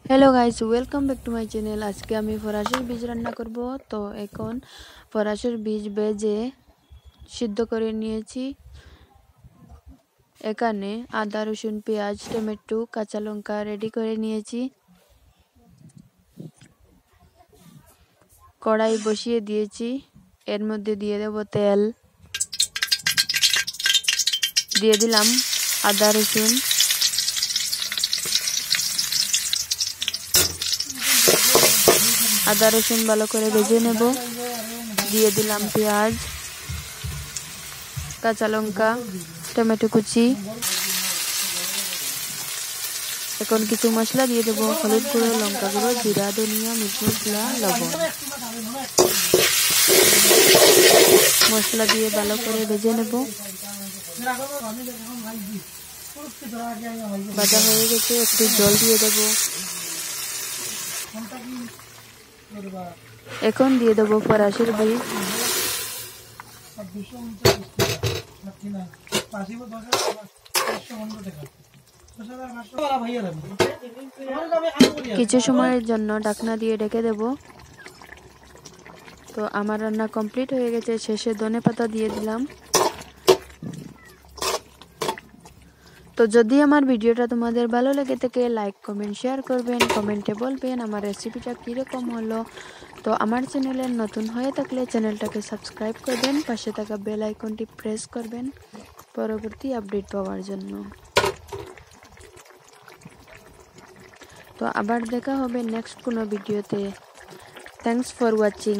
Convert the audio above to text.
Hello guys, welcome back to my channel. আজকে আমি ফরাসির বীজ রান্না করব। তো এখন ফরাসির বীজ ভেজে সিদ্ধ করে নিয়েছি। এখানে আদা, রসুন, পেঁয়াজ, টমেটো, কাঁচা লঙ্কা রেডি করে নিয়েছি। কড়াই বসিয়ে দিয়েছি, এর মধ্যে দিয়ে দেব তেল, দিয়ে দিলাম আদা রসুন, আদা রসুন ভালো করে ভেজে নেব। দিয়ে দিলাম পেঁয়াজ, কাঁচা লঙ্কা, টমেটো কুচি। এখন কিছু মশলা দিয়ে দেবো, হলুদ গুঁড়ো, লঙ্কা গুঁড়ো, জিরা, ধনিয়া, মিট মশলা, লবণ। মশলা দিয়ে ভালো করে ভেজে নেব। ভাজা হয়ে গেছে, একটু জল দিয়ে দেব। এখন দিয়ে দেবো ফরাসির বীজ। কিছু সময়ের জন্য ঢাকনা দিয়ে ঢেকে দেব। তো আমার রান্না কমপ্লিট হয়ে গেছে। শেষে ধনেপাতা দিয়ে দিলাম। তো যদি আমার ভিডিওটা তোমাদের ভালো লেগে থাকে, লাইক কমেন্ট শেয়ার করবেন, কমেন্টে বলবেন আমার রেসিপিটা কীরকম হলো। তো আমার চ্যানেলে নতুন হয়ে থাকলে চ্যানেলটাকে সাবস্ক্রাইব করবেন, পাশে থাকা বেল আইকনটি প্রেস করবেন পরবর্তী আপডেট পাওয়ার জন্য। তো আবার দেখা হবে নেক্সট কোনো ভিডিওতে। Thanks for watching.